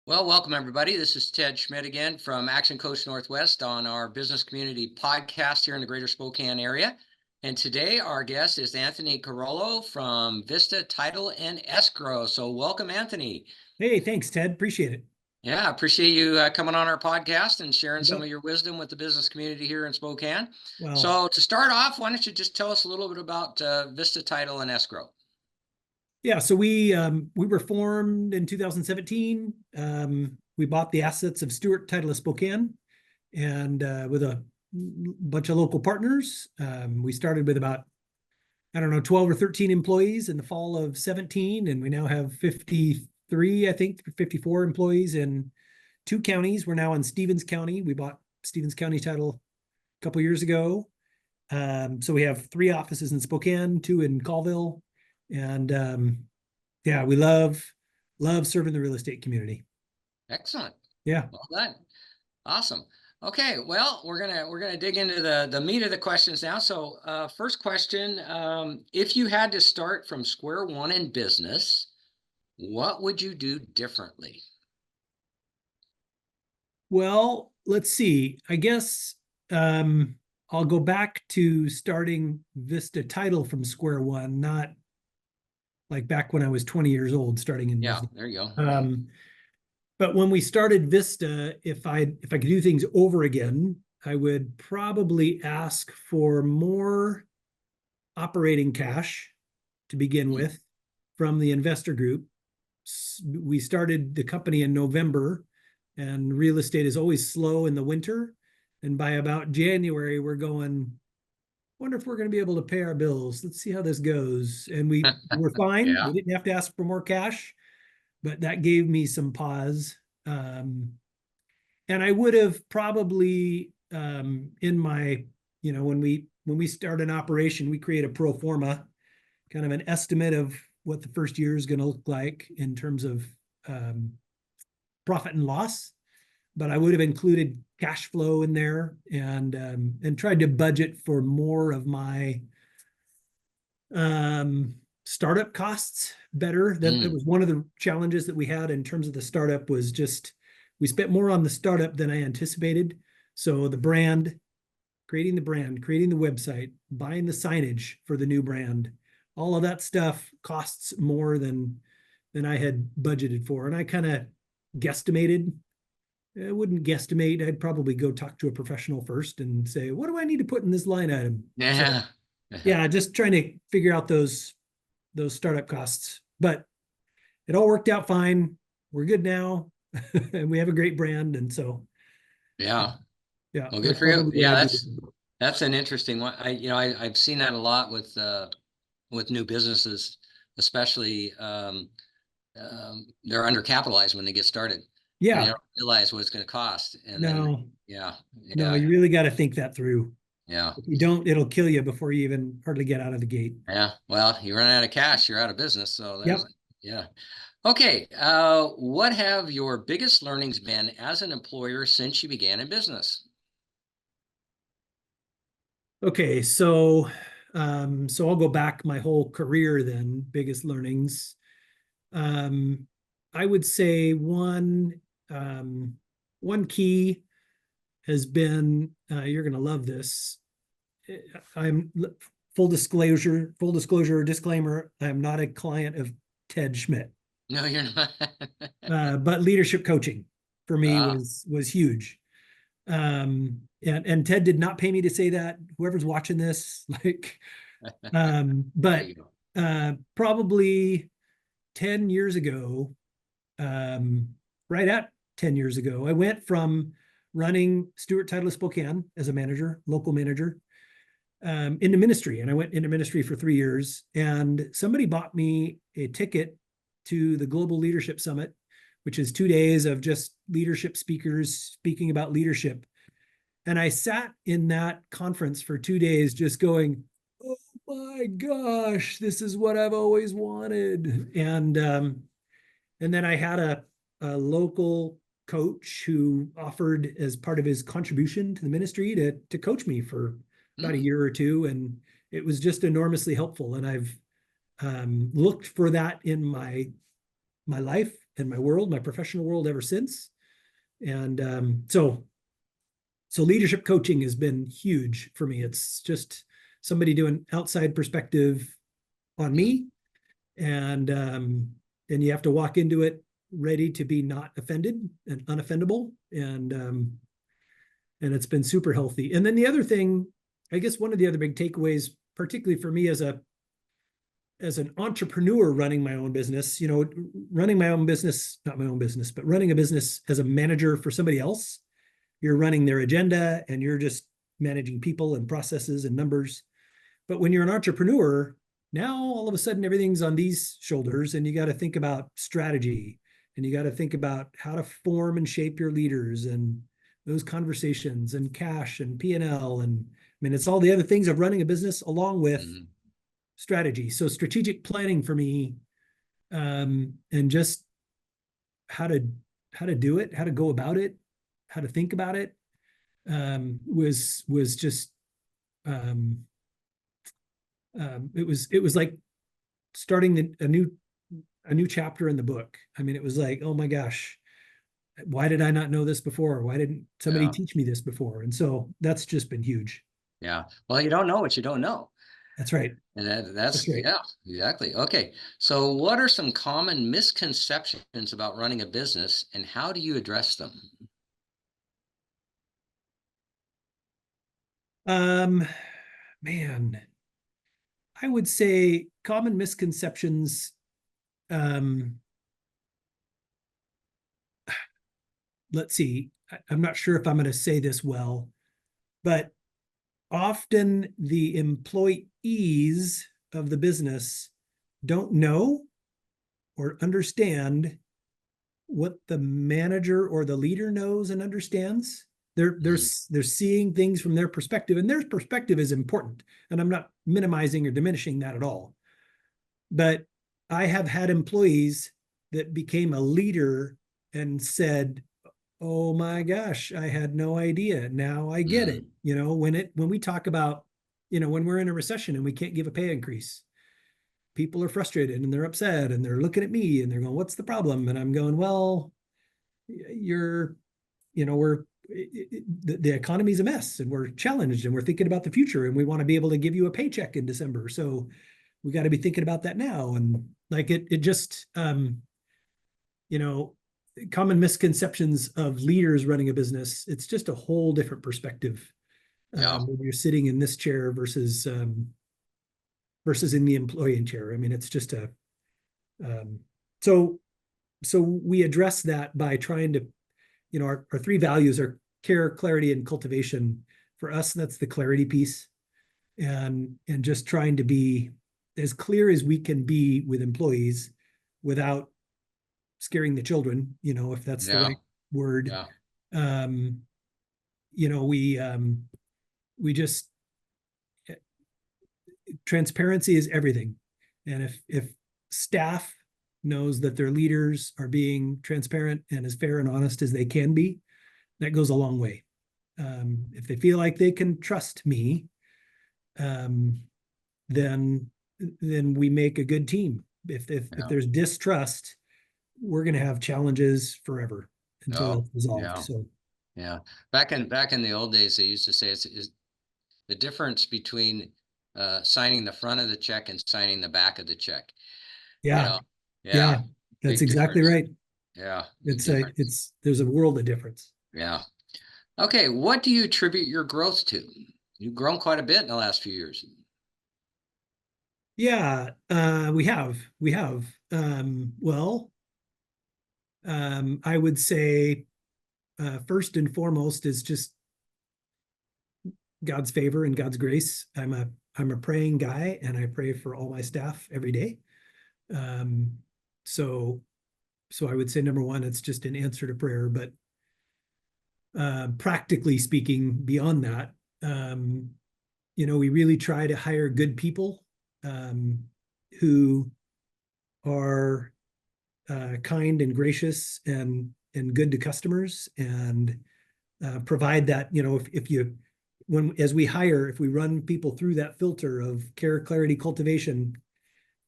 Well, welcome everybody. This is Ted Schmidt again from Action Coast Northwest on our business community podcast here in the greater Spokane area. And today our guest is Anthony Carollo from Vista Title and Escrow. So welcome, Anthony. Hey, thanks, Ted. Appreciate it. Yeah, I appreciate you coming on our podcast and sharing some Yeah. of your wisdom with the business community here in Spokane. Well, So to start off, why don't you just tell us a little bit about Vista Title and Escrow? yeah, so we were formed in 2017. We bought the assets of Stewart Title of Spokane, and with a bunch of local partners. We started with about, 12 or 13 employees in the fall of 17, and we now have 53, I think, 54 employees in two counties. We're now in Stevens County. We bought Stevens County Title a couple years ago. So we have three offices in Spokane, two in Colville, and yeah, we love serving the real estate community. Excellent. Yeah. Well done. Awesome. Okay, well, we're gonna dig into the meat of the questions now. So, first question: if you had to start from square one in business, what would you do differently? Well, let's see. I guess I'll go back to starting Vista Title from square one, not like back when I was 20 years old starting in Yeah, business. there you go. But when we started Vista, if I could do things over again, I would probably ask for more operating cash to begin with from the investor group. We started the company in November, and real estate is always slow in the winter. And by about January, we're going, wonder if we're going to be able to pay our bills. Let's see how this goes. And we were fine. Yeah. We didn't have to ask for more cash, but that gave me some pause. And I would have probably in my, when we start an operation, we create a pro forma, kind of an estimate of what the first year is going to look like in terms of profit and loss. But I would have included cash flow in there and tried to budget for more of my startup costs better. That was one of the challenges that we had in terms of the startup, was just we spent more on the startup than I anticipated. So the brand, creating the website, buying the signage for the new brand, all of that stuff costs more than I had budgeted for. And I kind of guesstimated. I wouldn't guesstimate. I'd probably go talk to a professional first and say, what do I need to put in this line item? Yeah. So, yeah, just trying to figure out those startup costs. But it all worked out fine. We're good now. And we have a great brand. And so Yeah. Yeah. Well, good for you. Yeah, that's an interesting one. I've seen that a lot with new businesses, especially they're undercapitalized when they get started. Yeah. And they don't realize what it's going to cost. And no. then, No, you really got to think that through. Yeah. If you don't, it'll kill you before you even hardly get out of the gate. Yeah. Well, you run out of cash, you're out of business. So Yep. Yeah. Okay. What have your biggest learnings been as an employer since you began in business? Okay, so I'll go back my whole career then. Biggest learnings. I would say one key has been, you're going to love this. I'm full disclosure, disclaimer. I'm not a client of Ted Schmidt. No, you're not. But leadership coaching for me was huge. And Ted did not pay me to say that. Whoever's watching this, but probably 10 years ago, right at 10 years ago, I went from running Stewart Title of Spokane as a manager, local manager, into ministry. And I went into ministry for 3 years, and somebody bought me a ticket to the Global Leadership Summit, which is 2 days of just leadership speakers speaking about leadership. And I sat in that conference for 2 days just going, oh my gosh, this is what I've always wanted. And then I had a local coach who offered, as part of his contribution to the ministry, to coach me for about a year or two. And it was just enormously helpful. And I've looked for that in my life in my world, my professional world ever since. And so leadership coaching has been huge for me. It's just somebody doing outside perspective on me, and you have to walk into it ready to be not offended and unoffendable, and it's been super healthy. And then the other thing, I guess one of the other big takeaways, particularly for me as an entrepreneur running my own business, running my own business, not my own business, but running a business as a manager for somebody else, you're running their agenda and you're just managing people and processes and numbers. But when you're an entrepreneur, now all of a sudden everything's on these shoulders, and you got to think about strategy, and you got to think about how to form and shape your leaders, and those conversations, and cash and P&L. And I mean, it's all the other things of running a business along with strategy. So strategic planning for me, and just how to do it, how to go about it, how to think about it, was just it was like starting a new chapter in the book. I mean, it was like, oh my gosh, why did I not know this before? Why didn't somebody teach me this before? And so that's just been huge. Yeah. Well, you don't know what you don't know. That's right. And that's right. Yeah, exactly. Okay. So what are some common misconceptions about running a business, and how do you address them? Man, I would say common misconceptions. Let's see. I'm not sure if I'm going to say this well, but often the employees of the business don't know or understand what the manager or the leader knows and understands. They're seeing things from their perspective, and their perspective is important. And I'm not minimizing or diminishing that at all. But I have had employees that became a leader and said, oh my gosh, I had no idea. Now I get it. When we talk about, when we're in a recession and we can't give a pay increase, people are frustrated and they're upset and they're looking at me and they're going, what's the problem? And I'm going, well, the economy's a mess and we're challenged and we're thinking about the future and we want to be able to give you a paycheck in December. So we got to be thinking about that now. And like it just, common misconceptions of leaders running a business. It's just a whole different perspective when you're sitting in this chair versus in the employee chair. I mean, it's just so we address that by trying to, our three values are care, clarity, and cultivation. For us, that's the clarity piece, and just trying to be as clear as we can be with employees without scaring the children, if that's the right word. We just, transparency is everything. And if staff knows that their leaders are being transparent and as fair and honest as they can be, that goes a long way. If they feel like they can trust me, then we make a good team. If there's distrust, we're going to have challenges forever until it's resolved. So back in the old days, they used to say it's the difference between signing the front of the check and signing the back of the check. That's exactly right. There's a world of difference. Okay, what do you attribute your growth to? You've grown quite a bit in the last few years. We have. I would say first and foremost is just God's favor and God's grace. I'm a praying guy, and I pray for all my staff every day. So I would say number one, it's just an answer to prayer. But practically speaking, beyond that, we really try to hire good people who are kind and gracious and good to customers, and provide that, if we hire, if we run people through that filter of care, clarity, cultivation,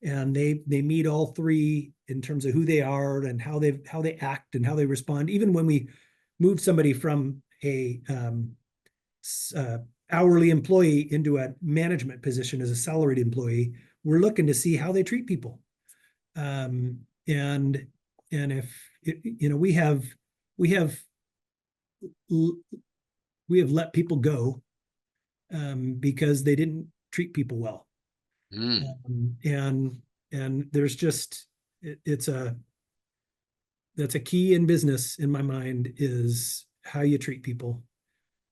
and they meet all three in terms of who they are and how they act and how they respond. Even when we move somebody from a hourly employee into a management position as a salaried employee, we're looking to see how they treat people. And if we have let people go because they didn't treat people well. And there's just that's a key in business in my mind, is how you treat people.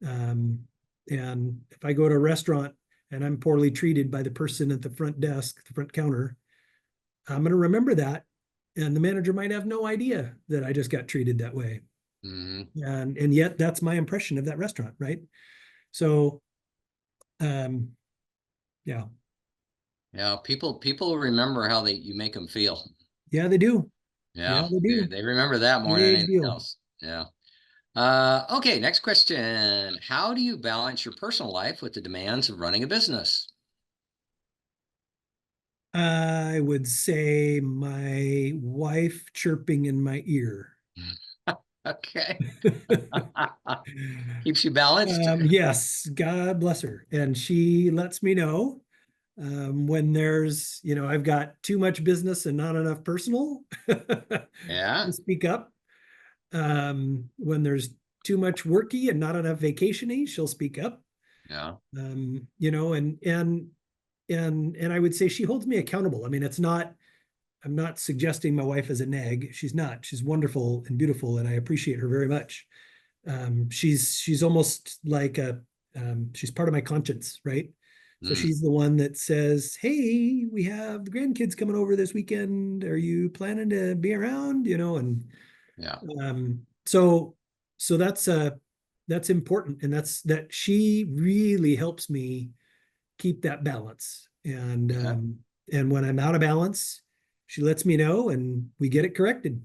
And if I go to a restaurant and I'm poorly treated by the person at the front desk, the front counter, I'm going to remember that. And the manager might have no idea that I just got treated that way. And yet that's my impression of that restaurant, right? So, yeah. Yeah, people remember how you make them feel. Yeah, they do. Yeah, they do. they remember that more than Big anything deal. else. Yeah. Okay, next question. How do you balance your personal life with the demands of running a business? I would say my wife chirping in my ear. Okay. Keeps you balanced? Yes, God bless her. And she lets me know when there's, I've got too much business and not enough personal. Yeah. To speak up. When there's too much worky and not enough vacationy, she'll speak up. Yeah. And I would say she holds me accountable. I mean, I'm not suggesting my wife is a nag. She's not. She's wonderful and beautiful, and I appreciate her very much. She's almost like she's part of my conscience, right? So she's the one that says, "Hey, we have the grandkids coming over this weekend. Are you planning to be around?" And Yeah. so that's important, and that she really helps me keep that balance. Yeah. And when I'm out of balance, she lets me know, and we get it corrected.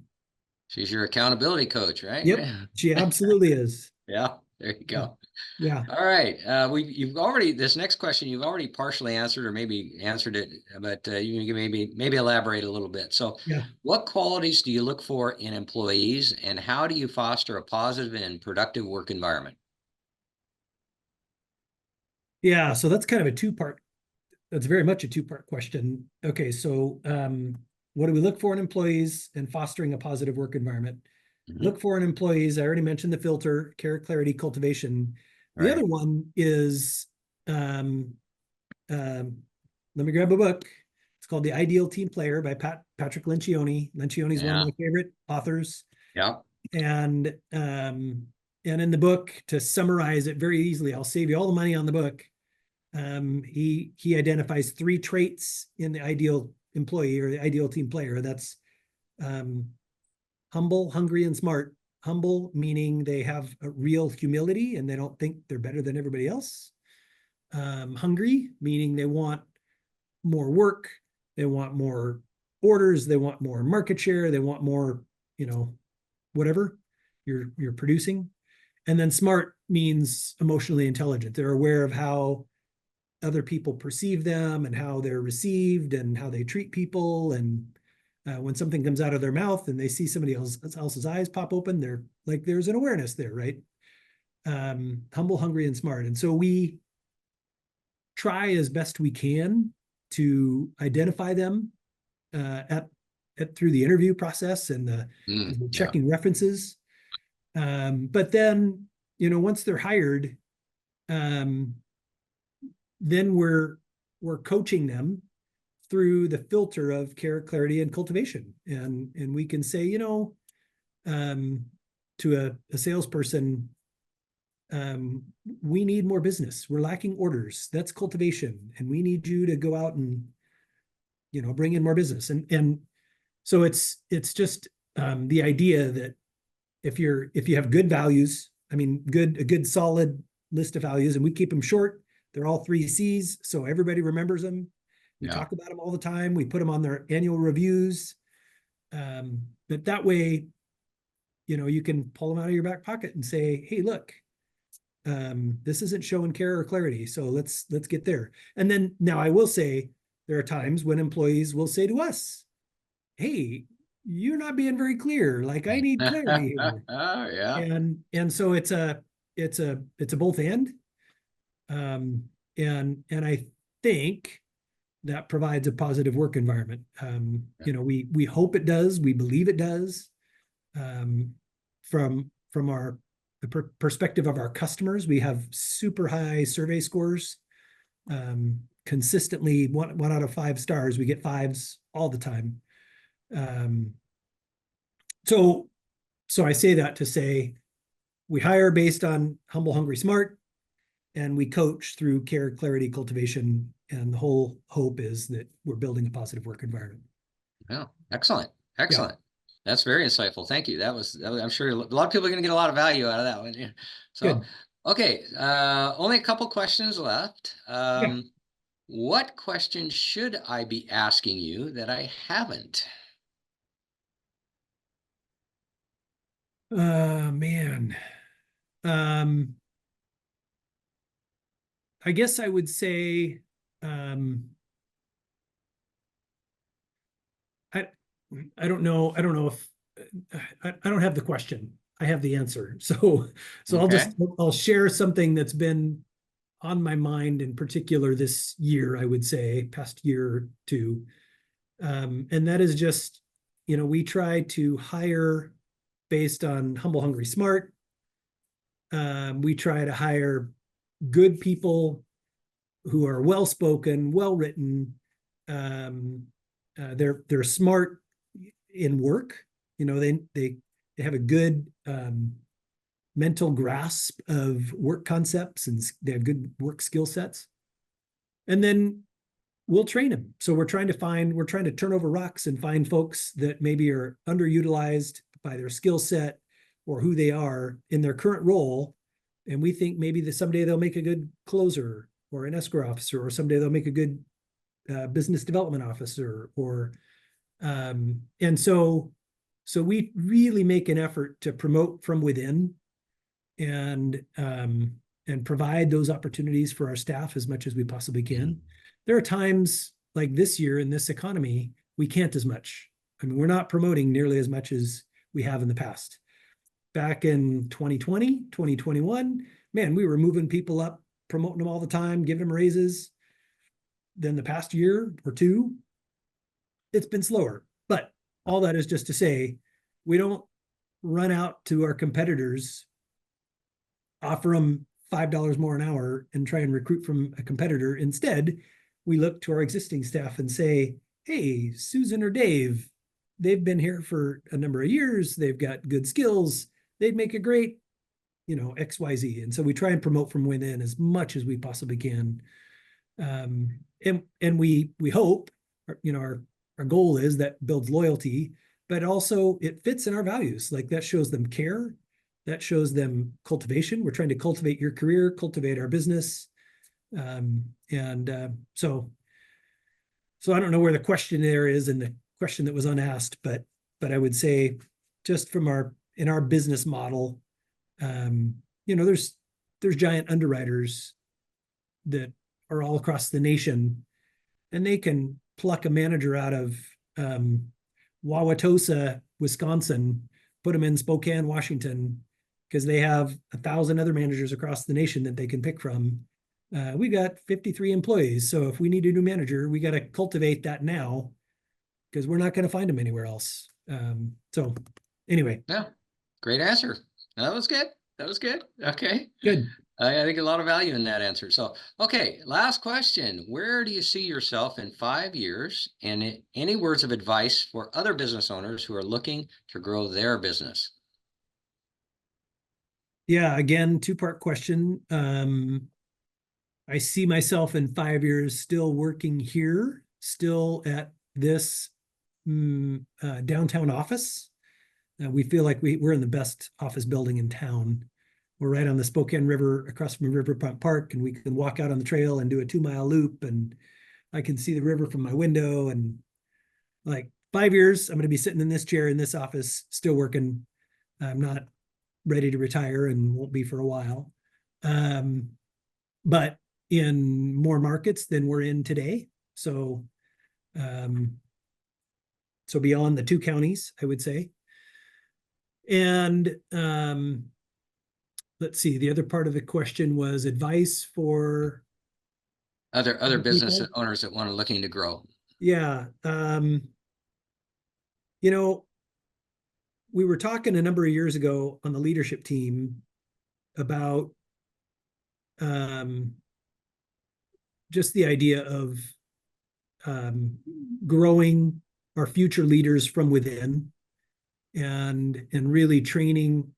She's your accountability coach, right? Yep, she absolutely is. Yeah, there you Yeah. go. Yeah. All right. You've already, this next question, you've already partially answered or maybe answered it, but you can maybe elaborate a little bit. So Yeah. what qualities do you look for in employees, and how do you foster a positive and productive work environment? Yeah. So that's kind of that's very much a two-part question. Okay. So, what do we look for in employees and fostering a positive work environment? Look for in employees, I already mentioned the filter, care, clarity, cultivation. The Right. other one is, um, let me grab a book. It's called The Ideal Team Player by Patrick Lencioni. Lencioni is one of Yeah. my favorite authors. Yeah. And in the book, to summarize it very easily, I'll save you all the money on the book. He identifies three traits in the ideal employee or the ideal team player. That's humble, hungry, and smart. Humble meaning they have a real humility and they don't think they're better than everybody else. Hungry meaning they want more work, they want more orders, they want more market share, they want more, whatever you're producing. And then smart means emotionally intelligent. They're aware of how other people perceive them and how they're received and how they treat people. And when something comes out of their mouth and they see somebody else's eyes pop open, they're like, there's an awareness there, right? Humble, hungry, and smart. And so we try as best we can to identify them at through the interview process and the Yeah. checking references. But then, once they're hired, then we're coaching them through the filter of care, clarity, and cultivation. And we can say, to a salesperson, we need more business. We're lacking orders. That's cultivation. And we need you to go out and, bring in more business. And so it's just the idea that if you have good values, I mean, a good solid list of values, and we keep them short. They're all 3 C's. So everybody remembers them. We Yeah. talk about them all the time. We put them on their annual reviews. But that way, you can pull them out of your back pocket and say, hey, look, this isn't showing care or clarity. So let's get there. And then now I will say, there are times when employees will say to us, hey, you're not being very clear. Like, I need clarity here. Yeah. And so it's a both and. And I think that provides a positive work environment. We hope it does. We believe it does. From our perspective of our customers, we have super high survey scores. Consistently, one out of 5 stars. We get fives all the time. So I say that to say we hire based on humble, hungry, smart, and we coach through care, clarity, cultivation, and the whole hope is that we're building a positive work environment. Yeah. Excellent. Yeah, Excellent. That's very insightful. Thank you. I'm sure a lot of people are going to get a lot of value out of that one. Yeah. So, good. okay. Only a couple questions left. Yeah. What question should I be asking you that I haven't? Man. I guess I would say, I I don't know. I don't know if I don't have the question. I have the answer. So Okay. I'll share something that's been on my mind in particular this year, I would say, past year or two. And that is just, we try to hire based on humble, hungry, smart. We try to hire good people who are well spoken, well written. They're smart in work. They have a good mental grasp of work concepts, and they have good work skill sets. And then we'll train them. So we're trying to turn over rocks and find folks that maybe are underutilized by their skill set or who they are in their current role. And we think maybe that someday they'll make a good closer or an escrow officer, or someday they'll make a good business development officer, and so we really make an effort to promote from within, and provide those opportunities for our staff as much as we possibly can. There are times like this year in this economy, we can't as much. I mean, we're not promoting nearly as much as we have in the past. Back in 2020, 2021, man, we were moving people up, promoting them all the time, giving them raises. Then the past year or two, it's been slower. But all that is just to say, we don't run out to our competitors, offer them $5 more an hour, and try and recruit from a competitor. Instead, we look to our existing staff and say, hey, Susan or Dave, they've been here for a number of years. They've got good skills. They'd make a great, XYZ. And so we try and promote from within as much as we possibly can. And we hope, our goal is that builds loyalty, but also it fits in our values. Like, that shows them care, that shows them cultivation. We're trying to cultivate your career, cultivate our business. So I don't know where the question there is and the question that was unasked, but I would say, just from in our business model, there's giant underwriters that are all across the nation, and they can pluck a manager out of Wauwatosa, Wisconsin, put them in Spokane, Washington, because they have 1,000 other managers across the nation that they can pick from. We got 53 employees. So if we need a new manager, we got to cultivate that now, because we're not going to find them anywhere else. So anyway. Yeah. Great answer. That was good. That was good. Okay. Good. I think a lot of value in that answer. So, okay, last question. Where do you see yourself in 5 years? And any words of advice for other business owners who are looking to grow their business? Yeah, again, two-part question. I see myself in 5 years still working here, still at this downtown office. We feel like we're in the best office building in town. We're right on the Spokane River, across from Riverfront Park, and we can walk out on the trail and do a 2-mile loop, and I can see the river from my window. And like 5 years, I'm going to be sitting in this chair in this office, still working. I'm not ready to retire and won't be for a while. But in more markets than we're in today. So So beyond the two counties, I would say. And let's see, the other part of the question was advice for Other business people. owners that want to looking to grow. Yeah. You know, we were talking a number of years ago on the leadership team about um, just the idea of um, growing our future leaders from within and really training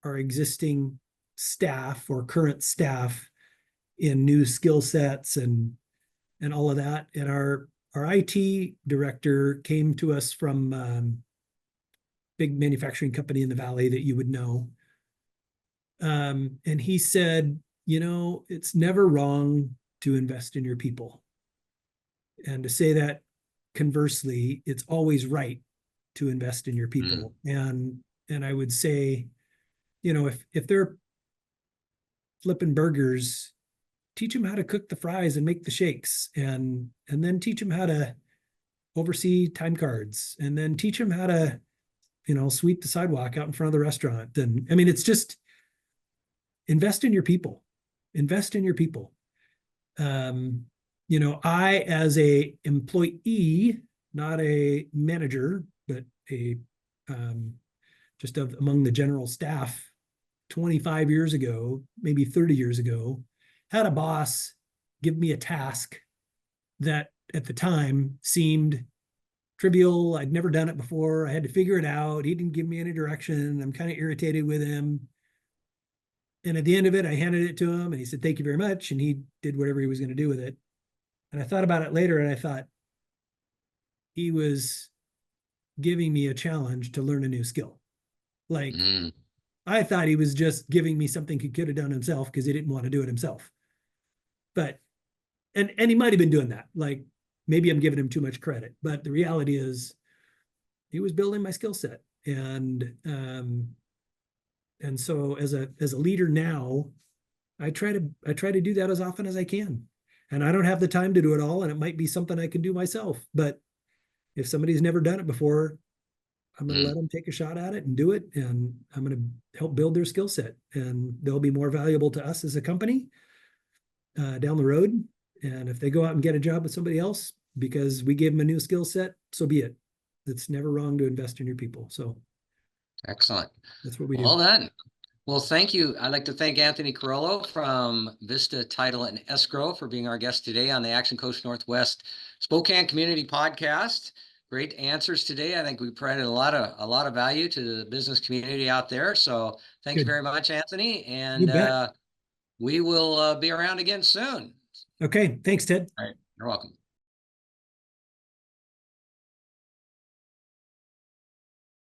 our existing staff or current staff in new skill sets and all of that. And our IT director came to us from big manufacturing company in the valley that you would know. And he said, you know, it's never wrong to invest in your people. And to say that conversely, it's always right to invest in your people. And I would say, you know, if they're flipping burgers, teach them how to cook the fries and make the shakes, and then teach them how to oversee time cards, and then teach them how to, you know, sweep the sidewalk out in front of the restaurant. And I mean, it's just invest in your people. Invest in your people. You know, I, as a employee, not a manager, but a just of among the general staff 25 years ago, maybe 30 years ago, had a boss give me a task that at the time seemed trivial. I'd never done it before. I had to figure it out. He didn't give me any direction. I'm kind of irritated with him. And at the end of it, I handed it to him and he said, thank you very much. And he did whatever he was going to do with it. And I thought about it later and I thought he was giving me a challenge to learn a new skill. Like, I thought he was just giving me something he could have done himself because he didn't want to do it himself. But, and he might have been doing that. Like, maybe I'm giving him too much credit, but the reality is he was building my skill set. And so as a leader now, I try to do that as often as I can. And I don't have the time to do it all. And it might be something I can do myself, but if somebody's never done it before, I'm going to let them take a shot at it and do it. And I'm going to help build their skill set, and they'll be more valuable to us as a company down the road. And if they go out and get a job with somebody else because we gave them a new skill set, so be it. It's never wrong to invest in your people. So excellent. that's what we do. Well done. Well, thank you. I'd like to thank Anthony Carollo from Vista Title and Escrow for being our guest today on the Action Coast Northwest Spokane Community Podcast. Great answers today. I think we provided a lot of value to the business community out there. So thank you very much, Anthony. And we will be around again soon. Okay. Thanks, Ted. All right. You're welcome.